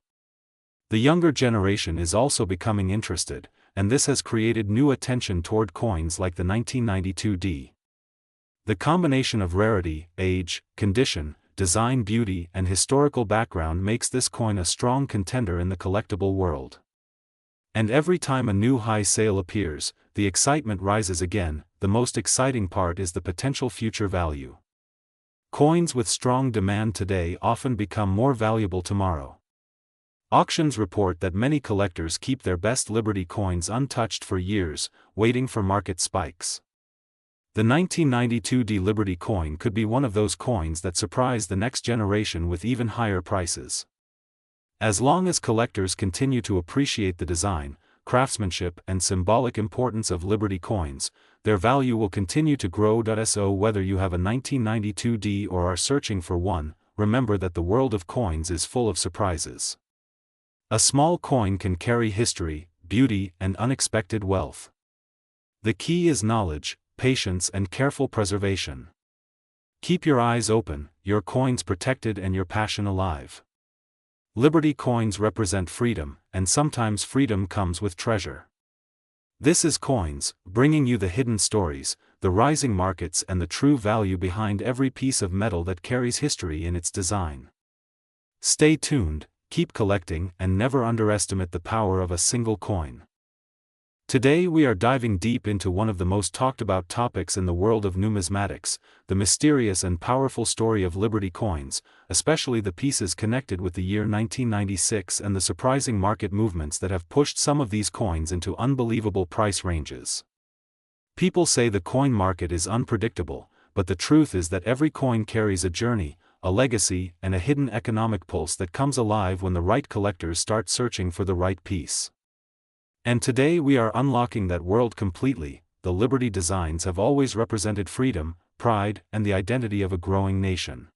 The younger generation is also becoming interested, and this has created new attention toward coins like the 1992 D. The combination of rarity, age, condition, design, beauty, and historical background makes this coin a strong contender in the collectible world. And every time a new high sale appears, the excitement rises again. The most exciting part is the potential future value. Coins with strong demand today often become more valuable tomorrow. Auctions report that many collectors keep their best Liberty coins untouched for years, waiting for market spikes. The 1992 D Liberty coin could be one of those coins that surprise the next generation with even higher prices. As long as collectors continue to appreciate the design, craftsmanship, and symbolic importance of Liberty coins, their value will continue to grow. So whether you have a 1992 D or are searching for one, remember that the world of coins is full of surprises. A small coin can carry history, beauty, and unexpected wealth. The key is knowledge, patience, and careful preservation. Keep your eyes open, your coins protected, and your passion alive. Liberty coins represent freedom, and sometimes freedom comes with treasure. This is Coins, bringing you the hidden stories, the rising markets, and the true value behind every piece of metal that carries history in its design. Stay tuned, keep collecting, and never underestimate the power of a single coin. Today we are diving deep into one of the most talked about topics in the world of numismatics, the mysterious and powerful story of Liberty coins, especially the pieces connected with the year 1996 and the surprising market movements that have pushed some of these coins into unbelievable price ranges. People say the coin market is unpredictable, but the truth is that every coin carries a journey, a legacy, and a hidden economic pulse that comes alive when the right collectors start searching for the right piece. And today we are unlocking that world completely. The Liberty designs have always represented freedom, pride, and the identity of a growing nation.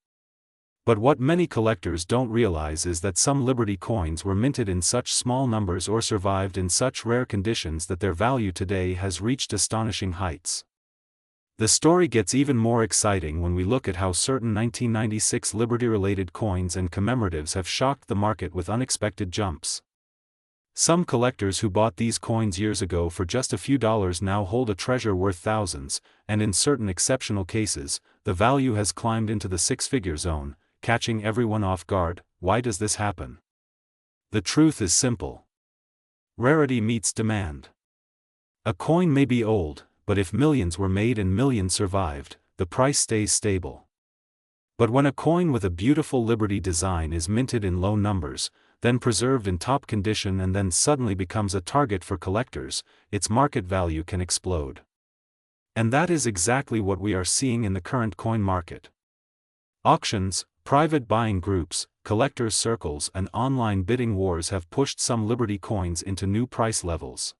But what many collectors don't realize is that some Liberty coins were minted in such small numbers or survived in such rare conditions that their value today has reached astonishing heights. The story gets even more exciting when we look at how certain 1996 Liberty-related coins and commemoratives have shocked the market with unexpected jumps. Some collectors who bought these coins years ago for just a few dollars now hold a treasure worth thousands, and in certain exceptional cases, the value has climbed into the six-figure zone, catching everyone off guard. Why does this happen? The truth is simple. Rarity meets demand. A coin may be old, but if millions were made and millions survived, the price stays stable. But when a coin with a beautiful Liberty design is minted in low numbers, then preserved in top condition, and then suddenly becomes a target for collectors, its market value can explode. And that is exactly what we are seeing in the current coin market. Auctions, Private buying groups, collectors' circles and online bidding wars have pushed some Liberty coins into new price levels.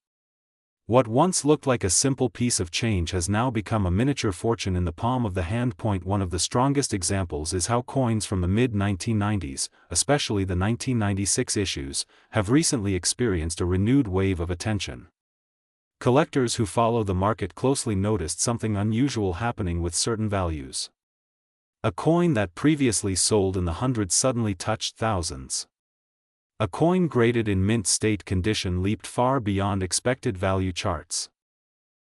What once looked like a simple piece of change has now become a miniature fortune in the palm of the hand. One of the strongest examples is how coins from the mid-1990s, especially the 1996 issues, have recently experienced a renewed wave of attention. Collectors who follow the market closely noticed something unusual happening with certain values. A coin that previously sold in the hundreds suddenly touched thousands. A coin graded in mint state condition leaped far beyond expected value charts.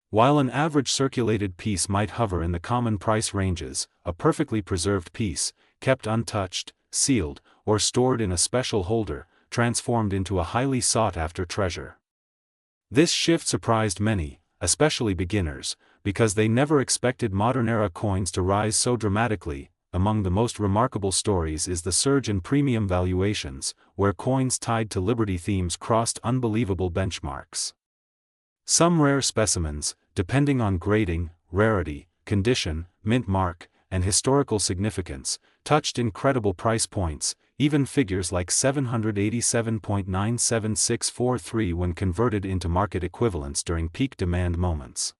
While an average circulated piece might hover in the common price ranges, a perfectly preserved piece, kept untouched, sealed, or stored in a special holder, transformed into a highly sought-after treasure. This shift surprised many, especially beginners, because they never expected modern-era coins to rise so dramatically. Among the most remarkable stories is the surge in premium valuations, where coins tied to Liberty themes crossed unbelievable benchmarks. Some rare specimens, depending on grading, rarity, condition, mint mark, and historical significance, touched incredible price points, even figures like 787.97643 when converted into market equivalents during peak demand moments.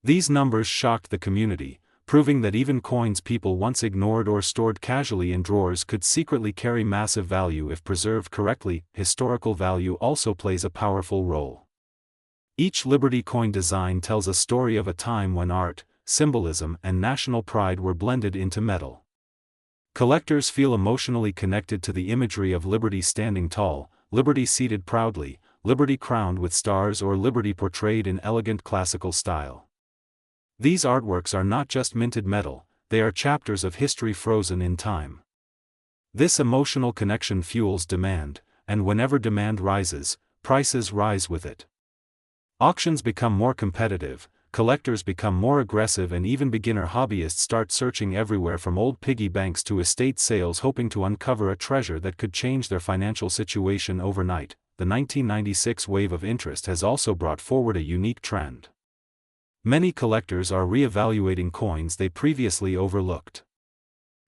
These numbers shocked the community, proving that even coins people once ignored or stored casually in drawers could secretly carry massive value if preserved correctly. Historical value also plays a powerful role. Each Liberty coin design tells a story of a time when art, symbolism, and national pride were blended into metal. Collectors feel emotionally connected to the imagery of Liberty standing tall, Liberty seated proudly, Liberty crowned with stars, or Liberty portrayed in elegant classical style. These artworks are not just minted metal, they are chapters of history frozen in time. This emotional connection fuels demand, and whenever demand rises, prices rise with it. Auctions become more competitive, collectors become more aggressive, and even beginner hobbyists start searching everywhere from old piggy banks to estate sales, hoping to uncover a treasure that could change their financial situation overnight. The 1996 wave of interest has also brought forward a unique trend. Many collectors are re-evaluating coins they previously overlooked.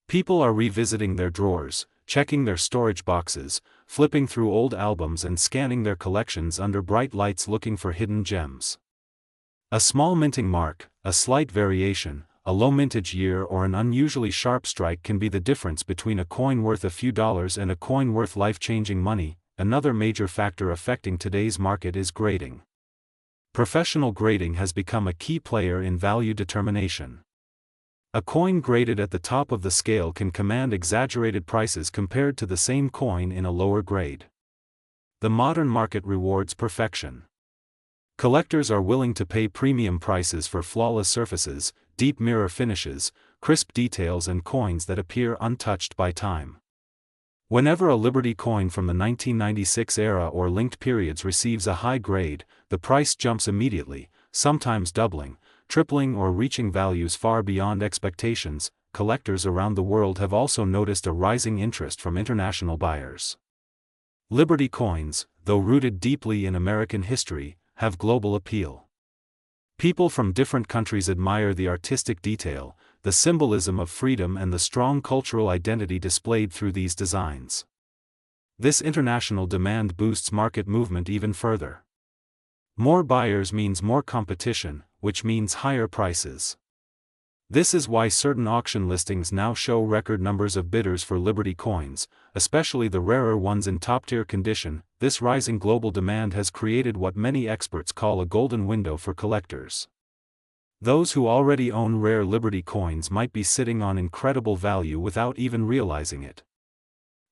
People are revisiting their drawers, checking their storage boxes, flipping through old albums and scanning their collections under bright lights looking for hidden gems. A small minting mark, a slight variation, a low mintage year, or an unusually sharp strike can be the difference between a coin worth a few dollars and a coin worth life-changing money. Another major factor affecting today's market is grading. Professional grading has become a key player in value determination. A coin graded at the top of the scale can command exaggerated prices compared to the same coin in a lower grade. The modern market rewards perfection. Collectors are willing to pay premium prices for flawless surfaces, deep mirror finishes, crisp details, and coins that appear untouched by time. Whenever a Liberty coin from the 1996 era or linked periods receives a high grade, the price jumps immediately, sometimes doubling, tripling, or reaching values far beyond expectations. Collectors around the world have also noticed a rising interest from international buyers. Liberty coins, though rooted deeply in American history, have global appeal. People from different countries admire the artistic detail, the symbolism of freedom, and the strong cultural identity displayed through these designs. This international demand boosts market movement even further. More buyers means more competition, which means higher prices. This is why certain auction listings now show record numbers of bidders for Liberty coins, especially the rarer ones in top-tier condition. This rising global demand has created what many experts call a golden window for collectors. Those who already own rare Liberty coins might be sitting on incredible value without even realizing it.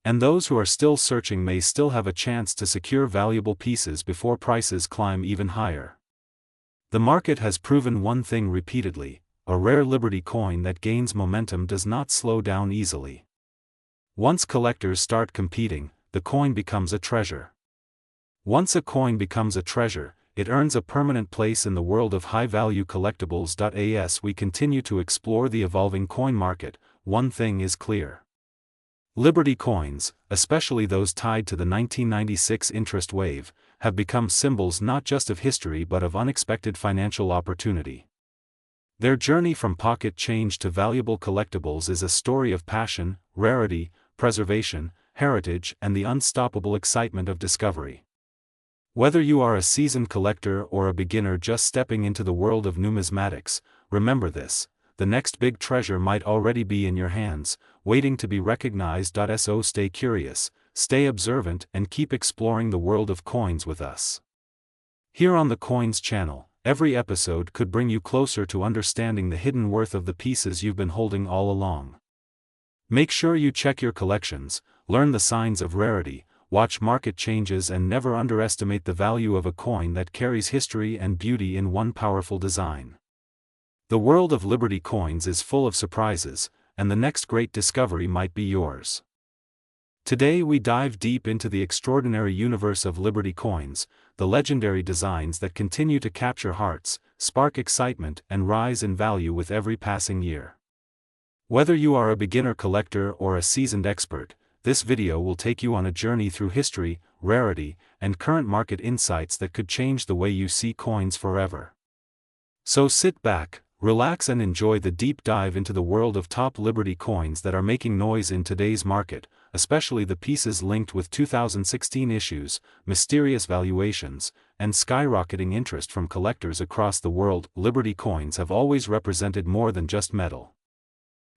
And those who are still searching may still have a chance to secure valuable pieces before prices climb even higher. The market has proven one thing repeatedly: a rare Liberty coin that gains momentum does not slow down easily. Once collectors start competing, the coin becomes a treasure. Once a coin becomes a treasure, it earns a permanent place in the world of high-value collectibles. As we continue to explore the evolving coin market, one thing is clear. Liberty coins, especially those tied to the 1996 interest wave, have become symbols not just of history but of unexpected financial opportunity. Their journey from pocket change to valuable collectibles is a story of passion, rarity, preservation, heritage, and the unstoppable excitement of discovery. Whether you are a seasoned collector or a beginner just stepping into the world of numismatics, remember this: the next big treasure might already be in your hands, waiting to be recognized. So stay curious, stay observant, and keep exploring the world of coins with us. Here on the Coins channel, every episode could bring you closer to understanding the hidden worth of the pieces you've been holding all along. Make sure you check your collections, learn the signs of rarity, watch market changes, and never underestimate the value of a coin that carries history and beauty in one powerful design. The world of Liberty coins is full of surprises, and the next great discovery might be yours. Today we dive deep into the extraordinary universe of Liberty coins, the legendary designs that continue to capture hearts, spark excitement, and rise in value with every passing year. Whether you are a beginner collector or a seasoned expert, this video will take you on a journey through history, rarity, and current market insights that could change the way you see coins forever. So sit back, relax, and enjoy the deep dive into the world of top Liberty coins that are making noise in today's market, especially the pieces linked with 2016 issues, mysterious valuations, and skyrocketing interest from collectors across the world. Liberty coins have always represented more than just metal.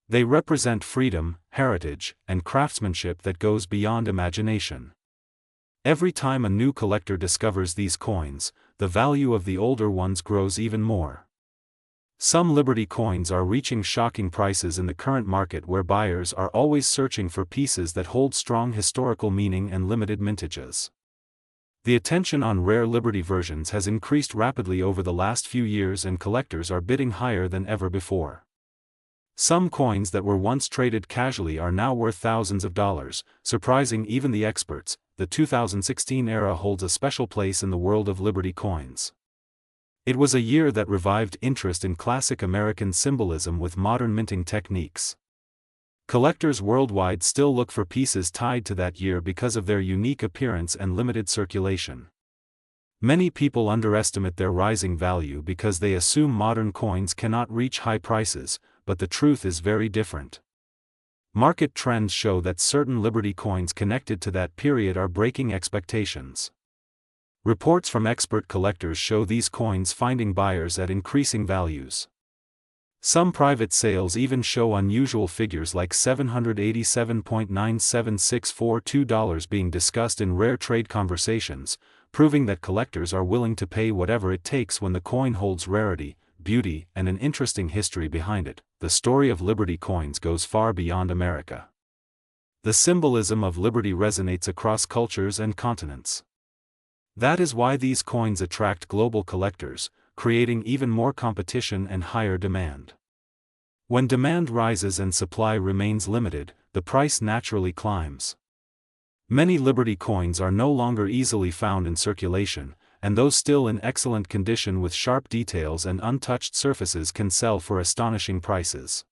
They represent freedom, heritage, and craftsmanship that goes beyond imagination. Every time a new collector discovers these coins, the value of the older ones grows even more. Some Liberty coins are reaching shocking prices in the current market, where buyers are always searching for pieces that hold strong historical meaning and limited mintages. The attention on rare Liberty versions has increased rapidly over the last few years, and collectors are bidding higher than ever before. Some coins that were once traded casually are now worth thousands of dollars, surprising even the experts. The 2016 era holds a special place in the world of Liberty coins. It was a year that revived interest in classic American symbolism with modern minting techniques. Collectors worldwide still look for pieces tied to that year because of their unique appearance and limited circulation. Many people underestimate their rising value because they assume modern coins cannot reach high prices, but the truth is very different. Market trends show that certain Liberty coins connected to that period are breaking expectations. Reports from expert collectors show these coins finding buyers at increasing values. Some private sales even show unusual figures like $787.97642 being discussed in rare trade conversations, proving that collectors are willing to pay whatever it takes when the coin holds rarity, beauty, and an interesting history behind it. The story of Liberty coins goes far beyond America. The symbolism of Liberty resonates across cultures and continents. That is why these coins attract global collectors, creating even more competition and higher demand. When demand rises and supply remains limited, the price naturally climbs. Many Liberty coins are no longer easily found in circulation, and those still in excellent condition with sharp details and untouched surfaces can sell for astonishing prices.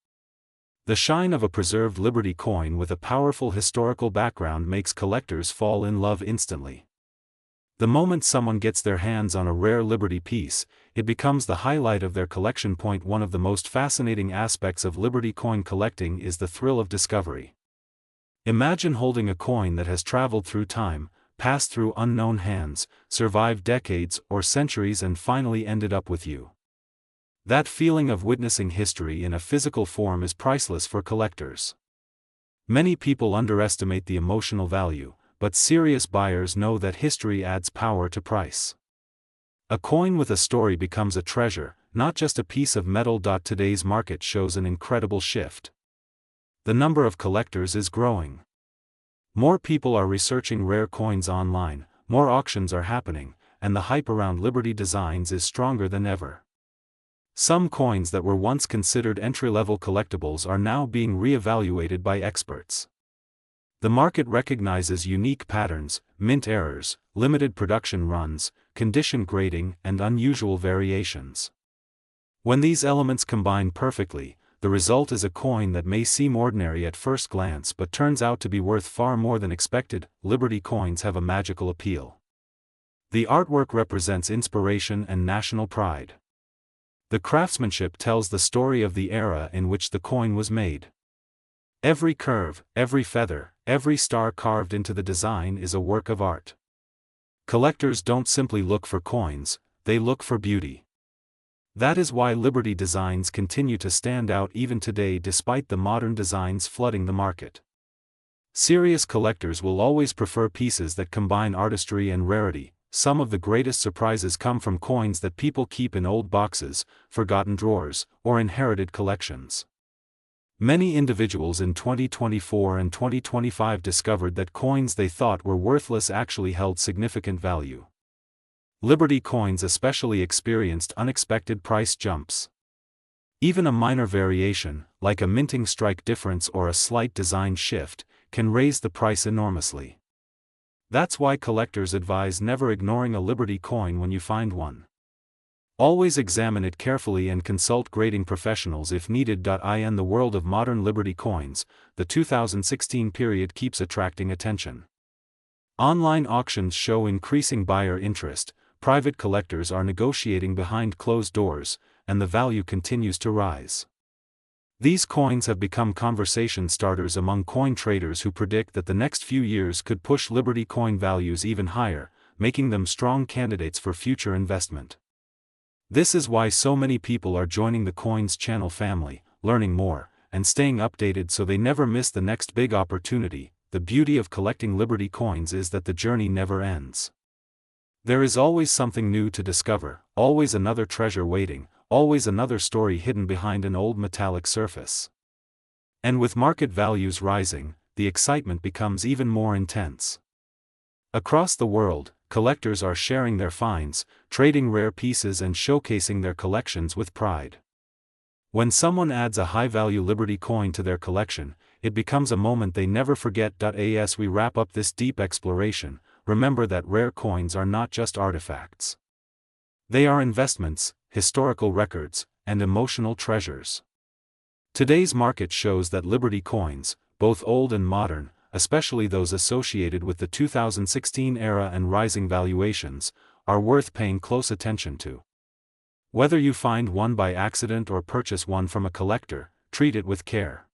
The shine of a preserved Liberty coin with a powerful historical background makes collectors fall in love instantly. The moment someone gets their hands on a rare Liberty piece, it becomes the highlight of their collection. One of the most fascinating aspects of Liberty coin collecting is the thrill of discovery. Imagine holding a coin that has traveled through time, passed through unknown hands, survived decades or centuries, and finally ended up with you. That feeling of witnessing history in a physical form is priceless for collectors. Many people underestimate the emotional value, but serious buyers know that history adds power to price. A coin with a story becomes a treasure, not just a piece of metal. Today's market shows an incredible shift. The number of collectors is growing. More people are researching rare coins online, more auctions are happening, and the hype around Liberty designs is stronger than ever. Some coins that were once considered entry-level collectibles are now being re-evaluated by experts. The market recognizes unique patterns, mint errors, limited production runs, condition grading, and unusual variations. When these elements combine perfectly, the result is a coin that may seem ordinary at first glance but turns out to be worth far more than expected. Liberty coins have a magical appeal. The artwork represents inspiration and national pride. The craftsmanship tells the story of the era in which the coin was made. Every curve, every feather, every star carved into the design is a work of art. Collectors don't simply look for coins, they look for beauty. That is why Liberty designs continue to stand out even today despite the modern designs flooding the market. Serious collectors will always prefer pieces that combine artistry and rarity. Some of the greatest surprises come from coins that people keep in old boxes, forgotten drawers, or inherited collections. Many individuals in 2024 and 2025 discovered that coins they thought were worthless actually held significant value. Liberty coins especially experienced unexpected price jumps. Even a minor variation, like a minting strike difference or a slight design shift, can raise the price enormously. That's why collectors advise never ignoring a Liberty coin when you find one. Always examine it carefully and consult grading professionals if needed. In the world of modern Liberty coins, the 2016 period keeps attracting attention. Online auctions show increasing buyer interest, private collectors are negotiating behind closed doors, and the value continues to rise. These coins have become conversation starters among coin traders who predict that the next few years could push Liberty coin values even higher, making them strong candidates for future investment. This is why so many people are joining the Coins channel family, learning more, and staying updated so they never miss the next big opportunity. The beauty of collecting Liberty coins is that the journey never ends. There is always something new to discover, always another treasure waiting, always another story hidden behind an old metallic surface. And with market values rising, the excitement becomes even more intense. Across the world, collectors are sharing their finds, trading rare pieces and showcasing their collections with pride. When someone adds a high-value Liberty coin to their collection, it becomes a moment they never forget. As we wrap up this deep exploration, remember that rare coins are not just artifacts. They are investments, historical records, and emotional treasures. Today's market shows that Liberty coins, both old and modern, especially those associated with the 2016 era and rising valuations, are worth paying close attention to. Whether you find one by accident or purchase one from a collector, treat it with care.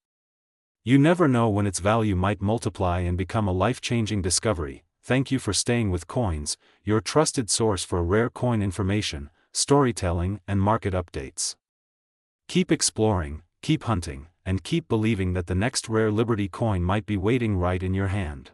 You never know when its value might multiply and become a life-changing discovery. Thank you for staying with Coins, your trusted source for rare coin information, storytelling, and market updates. Keep exploring, keep hunting, and keep believing that the next rare Liberty coin might be waiting right in your hand.